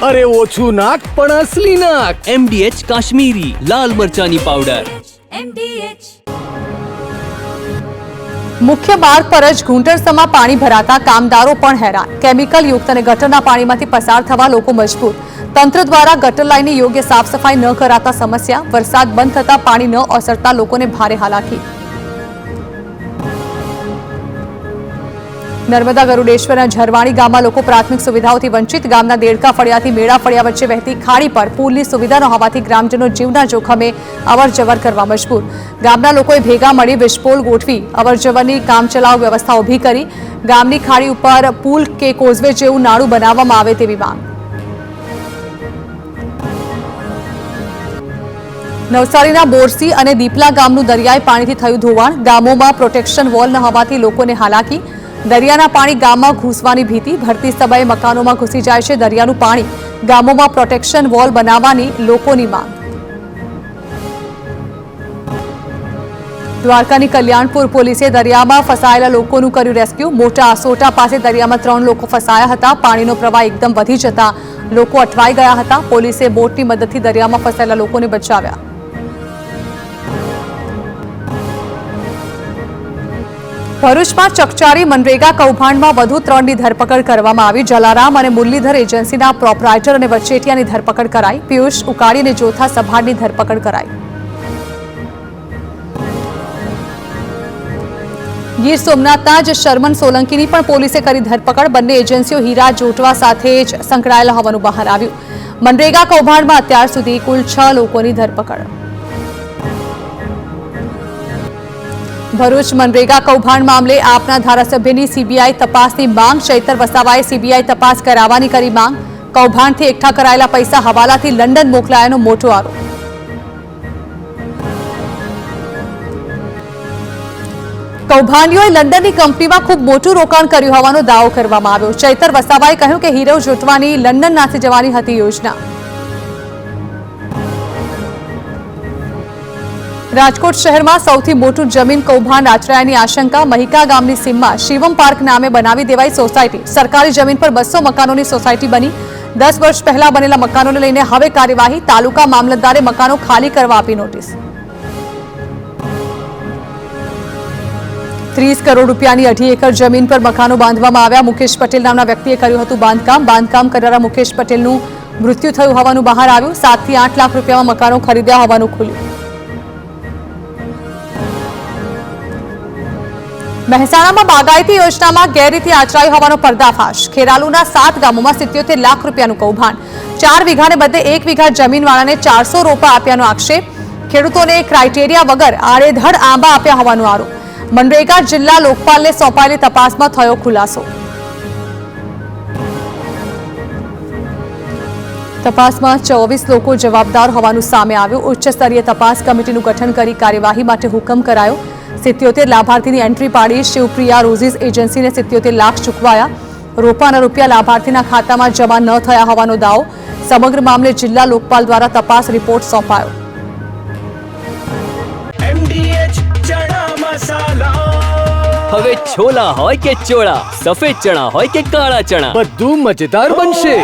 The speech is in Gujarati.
અરે ઓછું નાક પણ અસલી નાક. MDH કાશ્મીરી લાલ મરચાની પાવડર. મુખ્ય માર્ગ પર જ ઘૂંટણસમાં પાણી ભરાતા કામદારો પણ હેરાન. કેમિકલ યુક્ત અને ગટરના પાણીમાંથી પસાર થવા લોકો મજબૂર. તંત્ર દ્વારા ગટર લાઇનની યોગ્ય સાફ સફાઈ ન કરાતા સમસ્યા. વરસાદ બંધ થતા પાણી ન ઓસરતા લોકોને ભારે હાલાકી. નર્મદા ગરુડેશ્વરના ઝરવાણી ગામમાં લોકો પ્રાથમિક સુવિધાઓથી વંચિત. ગામના દેડકા ફળિયાથી મેળા ફળિયા વચ્ચે વહેતી ખાડી પર પુલની સુવિધા ન હોવાથી ગ્રામજનો જીવના જોખમે અવરજવર કરવા મજબૂર. ગામના લોકોએ ભેગા મળી વિસ્ફોટ ગોઠવી અવરજવરની કામચલાઉ વ્યવસ્થા ઊભી કરી. ગામની ખાડી ઉપર પુલ કે કોઝવે જેવું નાળું બનાવવામાં આવે તેવી માંગ. નવસારીના બોરસી અને દીપલા ગામનું દરિયાઈ પાણીથી થયું ધોવાણ. ગામોમાં પ્રોટેક્શન વોલ ન હોવાથી લોકોને હાલાકી. દરિયાના પાણી ગામમાં ઘૂસવાની ભીતિ. ભરતી સમયે મકાનોમાં ઘૂસી જાય છે દરિયાનું પાણી. ગામોમાં પ્રોટેક્શન વોલ બનાવવાની લોકોની માંગ. દ્વારકાની કલ્યાણપુર પોલીસે દરિયામાં ફસાયેલા લોકોનું કર્યું રેસ્ક્યુ. મોટા આસોટા પાસે દરિયામાં 3 લોકો ફસાયા હતા. પાણીનો પ્રવાહ એકદમ વધી જતા લોકો અટવાઈ ગયા હતા. પોલીસે બોટની મદદથી દરિયામાં ફસાયેલા લોકોને બચાવ્યા. ભરૂચમાં ચકચારી મનરેગા કૌભાંડમાં વધુ 3ની ધરપકડ કરવામાં આવી. જલારામ અને મુરલીધર એજન્સીના પ્રોપરાઇટર અને વચેટિયાની ધરપકડ કરાઈ. પિયુષ ઉકાડી અને જોથા સભાડની ધરપકડ કરાઈ. ગીર સોમનાથના જ શર્મન સોલંકીની પણ પોલીસે કરી ધરપકડ. બંને એજન્સીઓ હીરા જોટવા સાથે જ સંકળાયેલા હોવાનું બહાર આવ્યું. મનરેગા કૌભાંડમાં અત્યાર સુધી કુલ 6 લોકોની ધરપકડ. ભરૂચ મનરેગા કૌભાંડ મામલે આપના ધારાસભ્યની સીબીઆઈ તપાસની માંગ. ચૈતર વસાવાએ સીબીઆઈ તપાસ કરાવવાની કરી માંગ. કૌભાંડથી એકઠા કરાયેલા પૈસા હવાલાથી લંડન મોકલાયાનો મોટો આરોપ. કૌભાંડીઓએ લંડનની કંપનીમાં ખૂબ મોટું રોકાણ કર્યું હોવાનો દાવો કરવામાં આવ્યો. ચૈતર વસાવાએ કહ્યું કે હીરો જોટવાની લંડન નાસી જવાની હતી યોજના. રાજકોટ શહેરમાં સૌથી મોટું જમીન કૌભાંડ આચરાયાની આશંકા. મહિકા ગામની સીમમાં શિવમ પાર્ક નામે બનાવી દેવાઈ સોસાયટી. સરકારી જમીન પર 200 મકાનોની સોસાયટી બની. 10 વર્ષ પહેલા બનેલા મકાનોને લઈને હવે કાર્યવાહી. તાલુકા મામલતદારે મકાનો ખાલી કરવા આપી નોટિસ. 30 કરોડ રૂપિયાની 2.5 એકર જમીન પર મકાનો બાંધવામાં આવ્યા. મુકેશ પટેલ નામના વ્યક્તિએ કર્યું હતું બાંધકામ. બાંધકામ કરનારા મુકેશ પટેલનું મૃત્યુ થયું હોવાનું બહાર આવ્યું. 7 થી 8 લાખ રૂપિયામાં મકાનો ખરીદ્યા હોવાનું ખુલ્યું. મહેસાણામાં બાગાયતી યોજનામાં ગેરરીતિ આચરાઈ હોવાનો પર્દાફાશ. ખેરાલુના 7 ગામોમાં 77 લાખ રૂપિયાનું કૌભાંડ. 4 વીઘાને બદલે 1 વીઘા જમીનવાળાને 400 રોપા આપ્યાનો આક્ષેપ. ખેડૂતોને ક્રાઇટેરિયા વગર આડેધડ આંબા આપ્યા હોવાનો આરોપ. મનરેગા જિલ્લા લોકપાલને સોંપાયેલી તપાસમાં થયો ખુલાસો. તપાસમાં 24 લોકો જવાબદાર હોવાનું સામે આવ્યું. ઉચ્ચ સ્તરીય તપાસ કમિટીનું ગઠન કરી કાર્યવાહી માટે હુકમ કરાયો. 77 લાભાર્થીની એન્ટ્રી પાડી. શિવપ્રિયા રોઝીસ એજન્સીને 77 લાખ ચૂકવાયા. રોપાના રૂપિયા લાભાર્થીના ખાતામાં જમા ન થયા હોવાનો દાવો. સમગ્ર મામલે જિલ્લા લોકપાલ દ્વારા તપાસ રિપોર્ટ સોંપાયો. MDH ચણા મસાલા. હવે છોલા હોય કે ચોળા, સફેદ ચણા હોય કે કાળા ચણા, બધું મજેદાર બનશે.